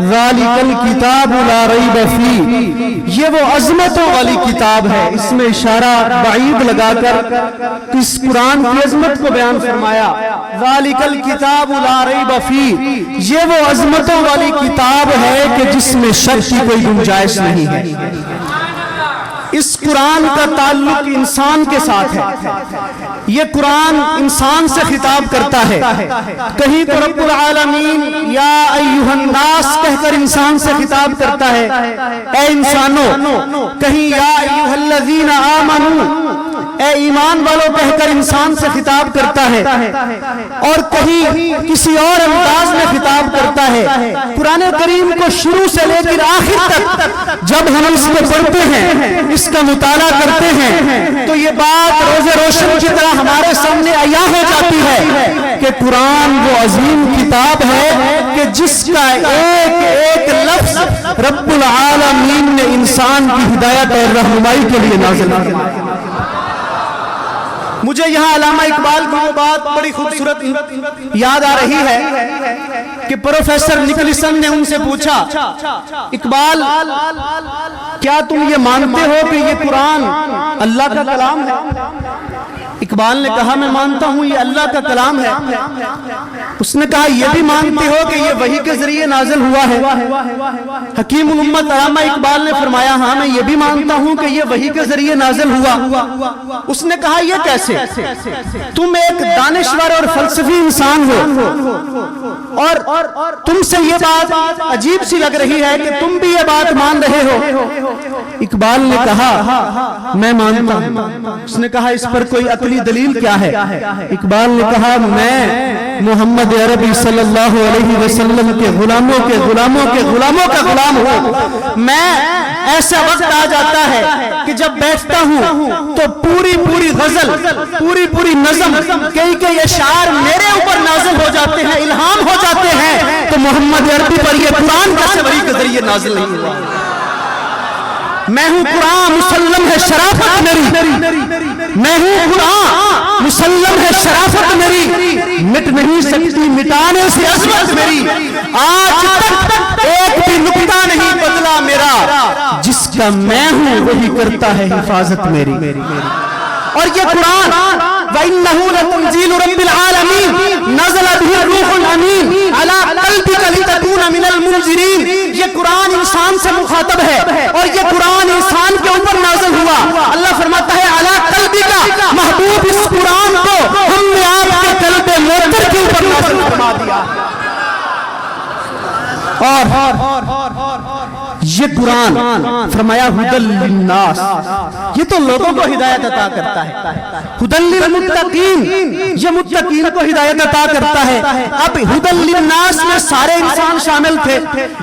ذالک الکتاب لا ریب فیہ، یہ وہ عظمتوں والی کتاب ہے۔ اس میں اشارہ بعید لگا کر اس قرآن کی عظمت کو بیان فرمایا۔ ذالک الکتاب لا ریب فیہ، یہ وہ عظمتوں والی کتاب ہے کہ جس میں شک کی کوئی گنجائش نہیں ہے۔ اس قرآن کا تعلق انسان کے ساتھ ہے۔ یہ قرآن انسان سے خطاب کرتا ہے، کہیں تو رب العالمین یا ایھا الناس کہہ کر انسان سے خطاب کرتا ہے، اے انسانوں، کہیں یا ایھا الذین آمنوا، اے ایمان والوں کہہ کر انسان سے خطاب کرتا ہے، اور کہیں کسی اور انداز میں خطاب کرتا ہے۔ قرآن کریم کو شروع سے لے کر آخر تک جب ہم اس کو پڑھتے ہیں، اس کا مطالعہ کرتے ہیں، تو یہ بات روز روشن کی طرح ہمارے سامنے عیاں ہو جاتی ہے کہ قرآن وہ عظیم کتاب ہے کہ جس کا ایک ایک لفظ رب العالمین نے انسان کی ہدایت اور رہنمائی کے لیے نازل کیا۔ مجھے یہاں علامہ اقبال کی وہ بات بڑی خوبصورت یاد آ رہی ہے کہ پروفیسر نکلسن نے ان سے پوچھا، اقبال کیا تم یہ مانتے ہو کہ یہ قرآن اللہ کا کلام ہے؟ اقبال نے کہا میں مانتا ہوں یہ اللہ کا کلام ہے۔ اس نے کہا یہ بھی مانتے ہو کہ یہ وحی کے ذریعے نازل ہوا ہے؟ حکیم الامت علامہ اقبال نے فرمایا ہاں میں یہ بھی مانتا ہوں کہ یہ وحی کے ذریعے نازل ہوا۔ اس نے کہا یہ کیسے؟ تم ایک دانشور اور فلسفی انسان ہو اور تم سے یہ بات عجیب سی لگ رہی ہے کہ تم بھی یہ بات مان رہے ہو۔ اقبال نے کہا میں مانتا ہوں۔ اس نے کہا اس پر کوئی عقلی دلیل کیا ہے؟ اقبال نے کہا میں محمد عربی صلی اللہ علیہ وسلم کے غلاموں کے غلاموں کے غلاموں کا غلام ہوں۔ میں ایسا وقت آ جاتا ہے کہ جب بیٹھتا ہوں تو پوری غزل، پوری نظم، کئی اشعار میرے اوپر نازل ہو جاتے ہیں، الہام ہو جاتے ہیں، تو محمد عربی پر یہ قرآن کیسے وحی کے ذریعے نازل نہیں ہوا؟ میں ہوں قرآن مسلم ہے شرافت میری، میں ہوں قرآن مسلم ہے شرافت میری، مٹ نہیں سکتی مٹانے سے عظمت میری، آج تک ایک بھی نقطہ نہیں بدلا میرا، جس کا میں ہوں وہی کرتا ہے حفاظت میری۔ اور یہ قرآن وَإِنَّهُ لَتَنزِيلُ رَبِّ الْعَالَمِينَ نَزَلَ بِهِ الرُّوحُ الْأَمِينُ عَلَى قَلْبِكَ لِتَكُونَ مِنَ الْمُنذِرِينَ۔ یہ قرآن انسان سے مخاطب ہے اور یہ قرآن انسان کے اوپر نازل ہوا۔ اللہ فرماتا ہے عَلَى قَلْبِكَ، محبوب اس قرآن کو ہم نے آپ کے قلب موتر کے اوپر نازل فرما دیا۔ اور یہ قرآن فرمایا ہدل للناس، یہ تو لوگوں کو ہدایت عطا کرتا ہے۔ ہدل للمتقین، یہ متقین کو ہدایت عطا کرتا ہے۔ اب ہدل للناس میں سارے انسان شامل تھے،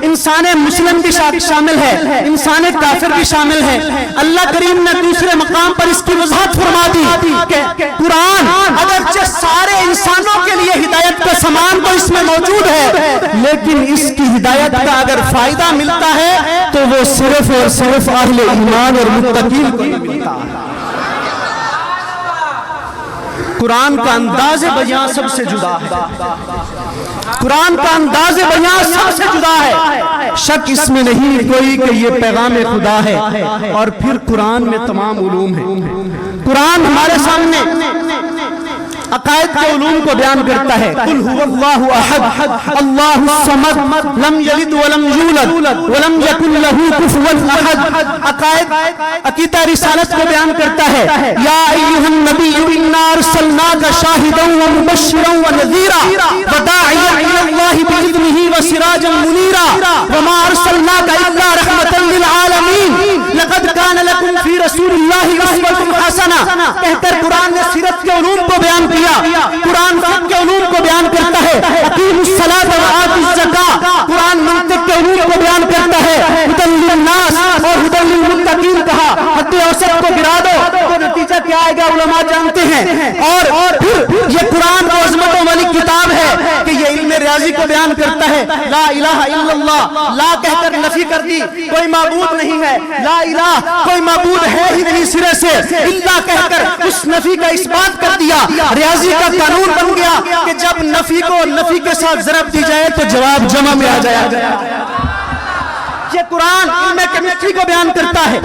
انسان مسلم بھی شامل ہے، انسان کافر بھی شامل ہے۔ اللہ کریم نے دوسرے مقام پر اس کی وضاحت فرما دی کہ قرآن اگرچہ سارے انسانوں کے لیے ہدایت کا سامان تو اس میں موجود ہے، لیکن اس کی ہدایت کا اگر فائدہ ملتا ہے تو وہ صرف اور صرف اہل ایمان اور متقین کو ملتا ہے۔ قرآن کا انداز بیان سب سے جدا ہے، قرآن کا انداز بیان سب سے جدا ہے، شک اس میں نہیں کوئی کہ یہ پیغام خدا ہے۔ اور پھر قرآن میں تمام علوم ہیں۔ قرآن ہمارے سامنے عقائد کے علوم کو بیان کرتا ہے۔ قل هو اللہ احد اللہ الصمد لم یلد ولم یولد ولم یکن له کفوا احد۔ عقائد عقیدہ رسالت کو بیان کرتا ہے۔ یا ایھا النبی انا ارسلناک شاہدا ومبشرا ونذیرا وداعیا الی اللہ باذنہ وسراجا منیرا وما ارسلناک الا رحمتا للعالمین لقد کان لکم فی رسول اللہ اسوۃ حسنہ۔ کہہ کر قرآن نے سیرت کے علوم کو بیان کیا، قرآن فقہ کے علوم کو بیان کرتا ہے۔ اقیموا الصلاۃ وآتوا الزکاۃ، قرآن منطق کے علوم کو بیان کرتا ہے۔ ھدی للناس اور ھدی للمتقین کہا، حد اوسط کو گرا دو تو نتیجہ کیا آئے گا علماء جانتے ہیں۔ اور پھر یہ قرآن کو عظمتوں والی کتاب ہے کہ یہ علم ریاضی کو بیان کرتا ہے۔ لا الہ الا اللہ، لا کہہ کر نفی کر دی، کوئی معبود نہیں ہے، لا الہ کوئی معبود ہے ہی نہیں سرے سے، الا کہہ کر اس نفی کا اس بات کر دیا۔ ریاضی کا قانون بن گیا کہ جب نفی کو نفی کے ساتھ ضرب دی جائے تو جواب جمع میں آ جایا۔ یہ قرآن علم کیمسٹری کو بیان کرتا ہے،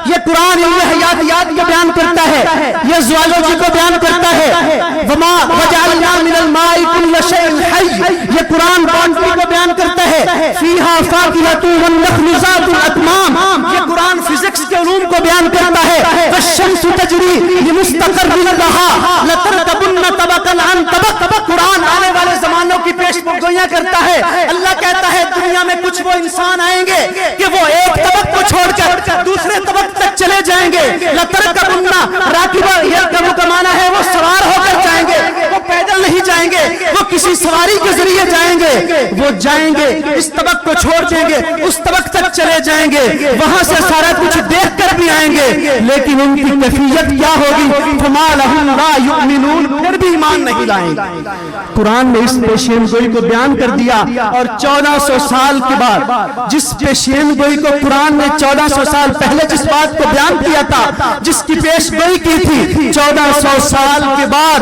یہ قرآن علم حیاتیات کو بیان کرتا ہے، یہ زوالوجی کو بیان کرتا ہے، وما وجعلنا من الماء كل شيء حي، یہ قرآن بانٹری کو بیان کرتا ہے، فیہا فاکہۃ والنخل ذات الاکمام، یہ قرآن فزکس کے علوم کو بیان کرتا ہے، والشمس تجری لمستقر لها لتركبن طبقا عن طبق، قرآن آنے والے زمانوں کی پیش گوئیاں کرتا ہے۔ اللہ کہتا ہے دنیا میں کچھ وہ انسان آئیں گے کہ وہ ایک طبق کو چھوڑ کر دوسرے طبق تک چلے جائیں گے، لترکبن راکبا، یرکب کا معنی ہے وہ سوار ہو کر جائیں گے، وہ پیدل نہیں جائیں گے، وہ کسی سواری کے ذریعے جائیں گے، وہ جائیں گے اس طبق کو چھوڑ دیں گے، اس طبق تک چلے جائیں گے، وہاں سے سارا کچھ دیکھ کر بھی آئیں گے، لیکن ان کی کیفیت کیا ہوگی؟ فما لهم لا یؤمنون، پھر بھی ایمان نہیں لائیں گے۔ قرآن نے اس پیشین گوئی کو بیان کر دیا، اور 1400 سال کے بعد جس پیشین گوئی کو قرآن نے 1400 سال پہلے جس بات کو بیان کیا تھا، جس کی پیش گوئی کی تھی، 1400 سال کے بعد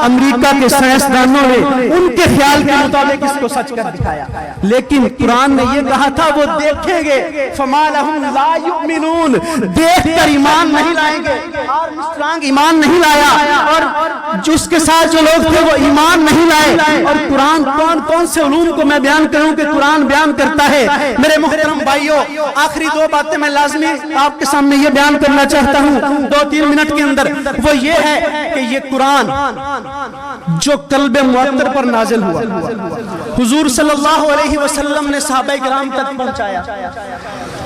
امریکہ کے سائنسدانوں نے ان کے خیال کے مطابق اس کو سچ کر دکھایا، لیکن قرآن نے یہ کہا تھا وہ دیکھیں گے، فما لهم لا یؤمنون، دیکھ کر ایمان نہیں لائیں گے۔ آرمسٹرانگ ایمان نہیں لایا، اور جس کے ساتھ جو لوگ تھے وہ ایمان نہیں لائے۔ اور قرآن کون کون سے علوم کو میں بیان کروں کہ قرآن بیان کرتا ہے؟ میرے محترم بھائیوں، آخری 2 باتیں میں لازمی آپ کے سامنے یہ بیان کرنا چاہتا ہوں 2-3 منٹ کے اندر، وہ یہ ہے کہ یہ قرآن جو قلب معطر پر نازل ہوا، حضور صلی اللہ علیہ وسلم نے صحابہ کرام تک پہنچایا۔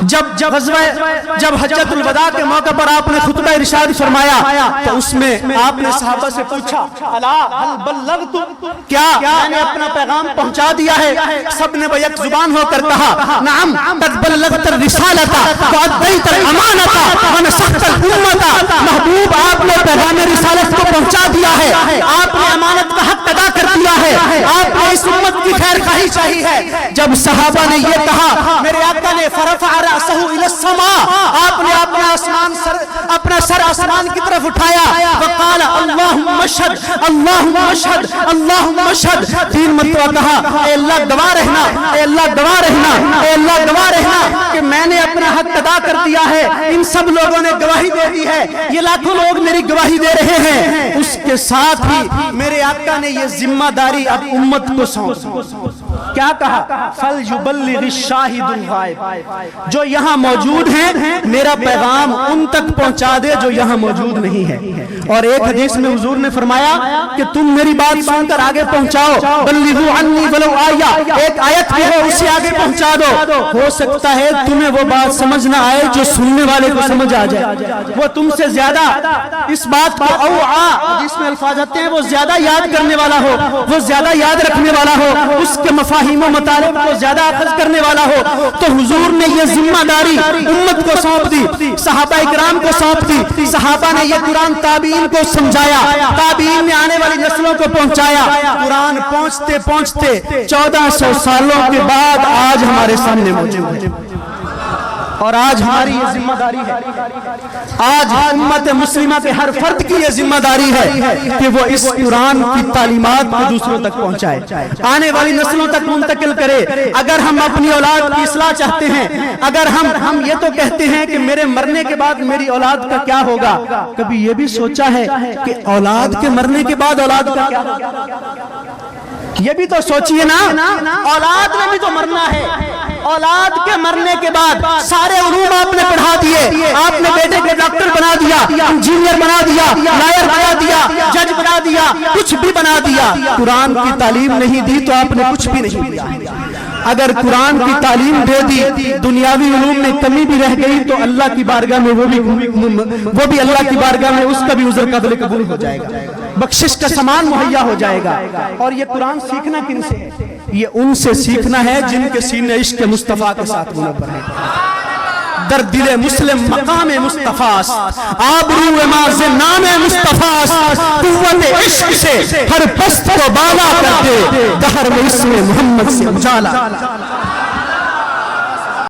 جب حجۃ الوداع کے موقع پر آپ نے خطبہ ارشاد فرمایا تو اس میں آپ نے صحابہ سے پوچھا، الا هل بلغت، کیا میں نے اپنا پیغام پہنچا دیا ہے؟ سب نے بیک زبان ہو کر کہا، نعم قد بلغت الرسالۃ وادیت الامانۃ ونصحت الامۃ، محبوب آپ نے پیغام رسالت کو پہنچا دیا ہے، آپ نے امانت کا حق ادا کر دیا ہے، آپ نے اس امت کی خیر خواہی چاہی ہے۔ جب صحابہ نے یہ کہا، میرے آقا نے فرفع رأسہ الی السماء، آپ نے اپنا سر آسمان کی طرف اٹھایا، وقال اللہم اشہد اللہم اشہد اللہم اشہد، 3 مرتبہ کہا، اے اللہ گواہ رہنا، اے اللہ گواہ رہنا، اے اللہ گواہ رہنا کہ میں نے اپنا حق ادا کر دیا ہے، ان سب لوگوں نے گواہی دے دی ہے، یہ لاکھوں لوگ میری گواہی دے رہے ہیں۔ اس کے ساتھ ہی میرے آقا نے یہ ذمہ داری اب امت کو سونپی، کیا کہا؟ فَلْيُبَلِّغِ الشَّاهِدُ الْغَائِبُ، جو یہاں موجود ہیں میرا پیغام ان تک پہنچا دے جو یہاں موجود نہیں ہے۔ اور ایک حدیث میں حضور نے فرمایا کہ تم میری بات سن کر آگے پہنچاؤ، بلغوا عنی ولو آیہ، ایک آیت بھی ہو اسے آگے پہنچا دو، ہو سکتا ہے تمہیں وہ بات سمجھ نہ آئے جو سننے والے کو سمجھ آ جائے، وہ تم سے زیادہ اس بات کو اوعا، حدیث میں الفاظ آتے ہیں، وہ زیادہ یاد کرنے والا ہو، وہ زیادہ یاد رکھنے والا ہو، اس کے مفاہیم و مطالب کو زیادہ اخذ کرنے والا ہو۔ تو حضور نے یہ ذمہ داری امت کو سونپ دی، صحابہ اکرام کو سونپ دی، صحابہ نے یہ قرآن تابعین کو سمجھایا، تابعین نے آنے والی نسلوں کو پہنچایا، قرآن پہنچتے پہنچتے 1400 سالوں کے بعد آج ہمارے سامنے موجود ہے۔ اور آج ہماری یہ ذمہ داری ہے، آج امت مسلمہ کے ہر فرد کی یہ ذمہ داری ہے کہ وہ اس قرآن کی تعلیمات کو دوسروں تک پہنچائے، آنے والی نسلوں تک منتقل کرے۔ اگر ہم اپنی اولاد کی اصلاح چاہتے ہیں، اگر ہم یہ تو کہتے ہیں کہ میرے مرنے کے بعد میری اولاد کا کیا ہوگا، کبھی یہ بھی سوچا ہے کہ اولاد کے مرنے کے بعد اولاد کا کیا ہوگا؟ یہ بھی تو سوچئے نا، اولاد میں بھی تو مرنا ہے، اولاد کے مرنے کے بعد سارے علوم آپ نے پڑھا دیے، آپ نے بیٹے کو ڈاکٹر بنا دیا، انجینئر بنا دیا، لائر بنا دیا، جج بنا دیا، کچھ بھی بنا دیا، قرآن کی تعلیم نہیں دی تو آپ نے کچھ بھی نہیں دیا۔ اگر قرآن کی تعلیم دے دی، دنیاوی علوم میں کمی بھی رہ گئی تو اللہ کی بارگاہ میں وہ بھی اللہ کی بارگاہ میں اس کا بھی عذر قابل قبول ہو جائے گا، بخشش کا سامان مہیا ہو جائے گا۔ اور یہ قرآن سیکھنا کن سے ہے؟ یہ ان سے سیکھنا ہے جن کے سینے عشق مصطفیٰ کے ساتھ منور ہیں۔ در دل مسلم مقام مصطفیٰ، آبرو ماز نام مصطفیٰ، قوت عشق سے ہر پست کو بالا کر دے، دہر میں اسم محمد سے اجالا۔